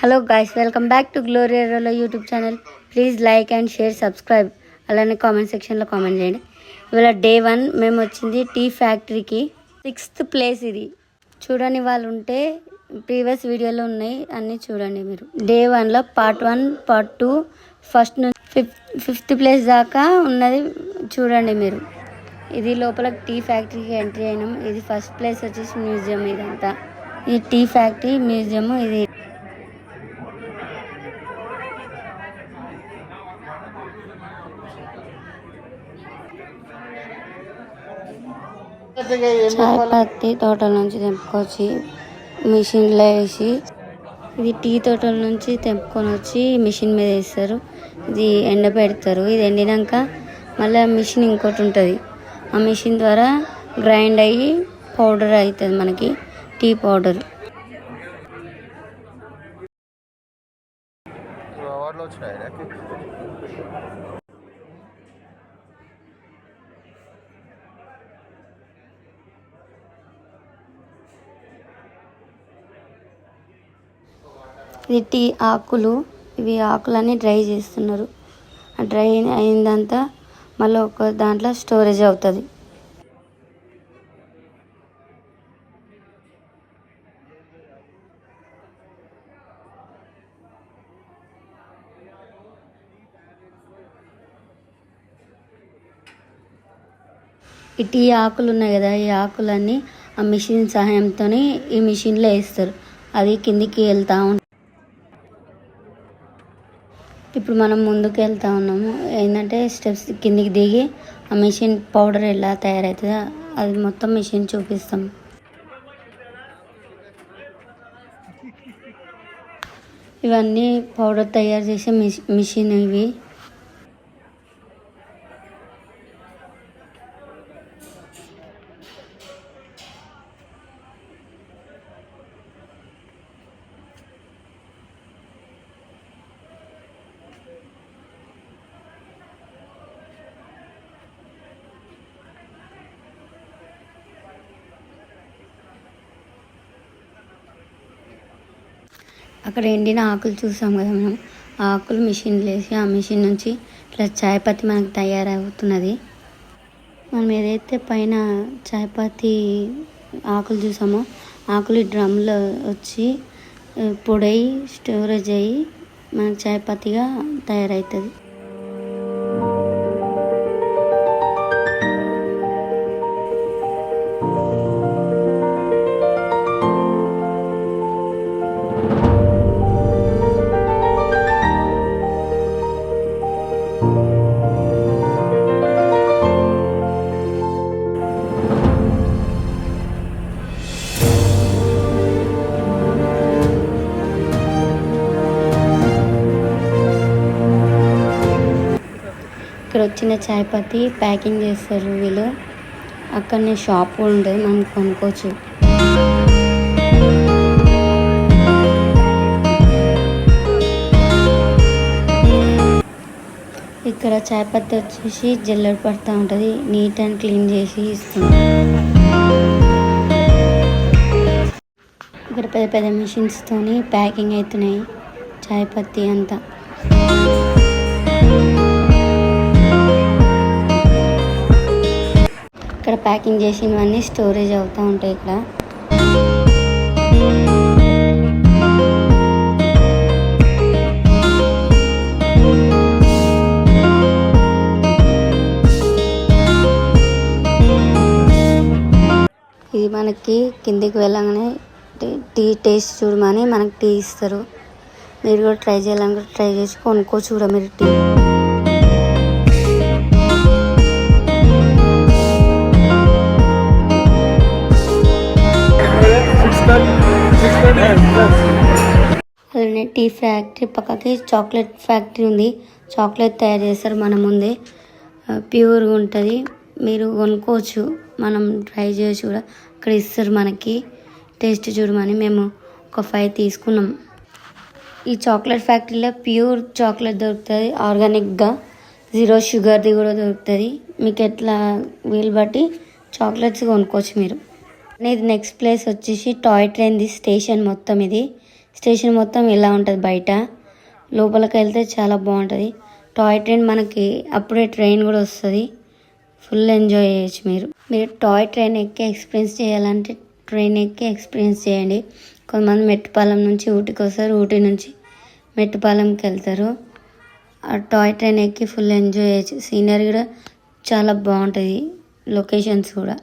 Hello guys, welcome back to Gloria Rolo YouTube channel. Please like and share, subscribe. అలానే comment సెక్షన్లో comment చేయండి. ఇవాళ day 1 మేము వచ్చింది టీ ఫ్యాక్టరీకి. 6th ప్లేస్ ఇది. చూడని వాళ్ళు ఉంటే ప్రీవియస్ వీడియోలో ఉన్నాయి, అన్నీ చూడండి మీరు. డే 1లో పార్ట్ 1, పార్ట్ 2, ఫస్ట్ నుంచి 5th ప్లేస్ దాకా ఉన్నది చూడండి మీరు. ఇది లోపల టీ ఫ్యాక్టరీకి ఎంట్రీ అయినాం. ఇది ఫస్ట్ ప్లేస్ వచ్చేసి మ్యూజియం. ఇదంతా ఈ టీ ఫ్యాక్టరీ మ్యూజియం. ఇది చాయ్ పత్తి తోటల నుంచి తెంపుకొచ్చి మిషన్లో వేసి, ఇది టీ తోటల నుంచి తెంపుకొని వచ్చి మిషన్ మీద వేస్తారు. ఇది ఎండ పెడతారు. ఇది ఎండినాక మళ్ళీ మిషన్ ఇంకోటి ఉంటుంది. ఆ మిషన్ ద్వారా గ్రైండ్ అయ్యి పౌడర్ అవుతుంది మనకి, టీ పౌడర్. ఇది టీ ఆకులు. ఇవి ఆకులన్నీ డ్రై చేస్తున్నారు. ఆ డ్రై అయిందంతా మళ్ళీ ఒక దాంట్లో స్టోరేజ్ అవుతుంది. ఈ టీ ఆకులు ఉన్నాయి కదా, ఈ ఆకులన్నీ ఆ మిషన్ సహాయంతో ఈ మిషన్లో వేస్తారు. అది కిందికి వెళ్తూ ఉంటుంది. ఇప్పుడు మనం ముందుకు వెళ్తూ ఉన్నాము. ఏంటంటే స్టెప్స్ కిందికి దిగి ఆ మిషన్ పౌడర్ ఎలా తయారవుతుందో అది మొత్తం మిషన్ చూపిస్తాం. ఇవన్నీ పౌడర్ తయారు చేసే మిషన్ ఇవి. అక్కడ ఎండిన ఆకులు చూసాం కదా మనం. ఆ ఆకులు మిషన్లు వేసి ఆ మిషన్ నుంచి ఇట్లా చాయ్ పత్తి మనకు తయారవుతున్నది. మనం ఏదైతే పైన చాయ్ పత్తి ఆకులు చూసామో ఆకులు డ్రమ్లో వచ్చి పొడై స్టోరేజ్ అయ్యి మనకు చాయ్ పత్తిగా తయారవుతుంది. ఇక్కడ వచ్చిన చాయ్ పత్తి ప్యాకింగ్ చేస్తారు వీళ్ళు. అక్కడనే షాప్ ఉంటుంది, మనం కొనుక్కోవచ్చు. ఇక్కడ చాయ్ పత్తి వచ్చేసి జల్లెడ పడుతూ ఉంటుంది. నీట్ అండ్ క్లీన్ చేసి ఇస్తుంది. ఇక్కడ పెద్ద పెద్ద మిషన్స్తోని ప్యాకింగ్ అవుతున్నాయి చాయ్ పత్తి అంతా. ఇక్కడ ప్యాకింగ్ చేసినవన్నీ స్టోరేజ్ అవుతూ ఉంటాయి. ఇక్కడ ఇది మనకి కిందికి వెళ్ళగానే టీ టేస్ట్ చూడమని మనకి టీ ఇస్తారు. మీరు కూడా ట్రై చేయాలనుకుంటే ట్రై చేసి కొనుక్కోవచ్చు కూడా మీరు టీ. అలానే టీ ఫ్యాక్టరీ పక్కకి చాక్లెట్ ఫ్యాక్టరీ ఉంది. చాక్లెట్ తయారు చేస్తారు మన ముందే, ప్యూర్గా ఉంటుంది. మీరు కొనుక్కోవచ్చు, మనం ట్రై చేయొచ్చు కూడా. అక్కడ ఇస్తారు మనకి టేస్ట్ చూడమని. మేము ఒక 5 తీసుకున్నాం. ఈ చాక్లెట్ ఫ్యాక్టరీలో ప్యూర్ చాక్లెట్ దొరుకుతుంది, ఆర్గానిక్గా, 0 షుగర్ది కూడా దొరుకుతుంది. మీకు ఎట్లా వీలు బట్టి చాక్లెట్స్ కొనుక్కోవచ్చు మీరు. ఇది నెక్స్ట్ ప్లేస్ వచ్చేసి టాయ్ ట్రైన్ది స్టేషన్ మొత్తం. ఇది స్టేషన్ మొత్తం ఇలా ఉంటుంది. బయట లోపలికి వెళ్తే చాలా బాగుంటుంది. టాయ్ ట్రైన్ మనకి అప్పుడే ట్రైన్ కూడా వస్తుంది. ఫుల్ ఎంజాయ్ చేయొచ్చు. మీరు టాయ్ ట్రైన్ ఎక్కి ఎక్స్పీరియన్స్ చేయాలంటే ట్రైన్ ఎక్కి ఎక్స్పీరియన్స్ చేయండి. కొంతమంది మెట్టుపాలెం నుంచి ఊటీకి వస్తారు, ఊటీ నుంచి మెట్టుపాలెంకి వెళ్తారు. ఆ టాయ్ ట్రైన్ ఎక్కి ఫుల్ ఎంజాయ్ చేయొచ్చు. సీనరీ కూడా చాలా బాగుంటుంది, లొకేషన్స్ కూడా.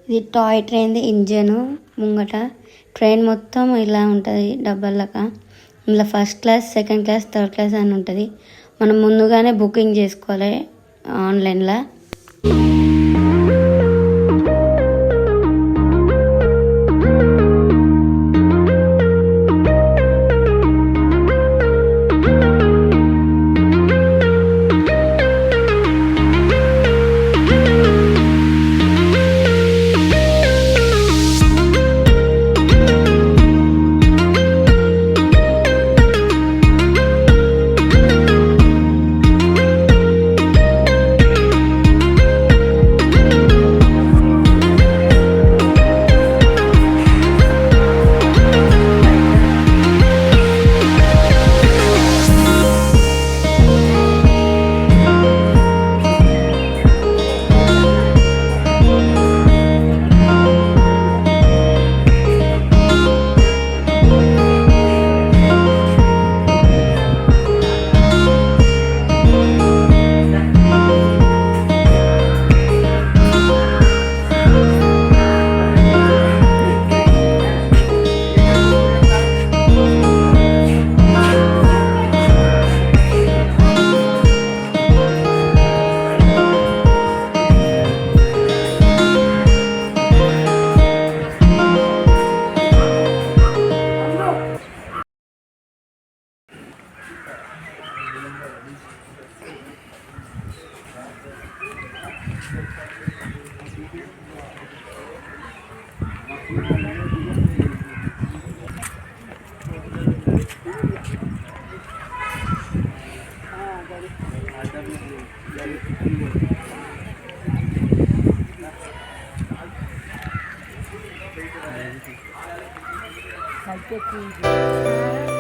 ఇది టాయ్ ట్రైన్ది ఇంజను ముంగట. ట్రైన్ మొత్తం ఇలా ఉంటుంది డబ్బాలక. ఇందులో first class, second class, third class అని ఉంటుంది. మనం ముందుగానే బుకింగ్ చేసుకోవాలి ఆన్లైన్లో. Like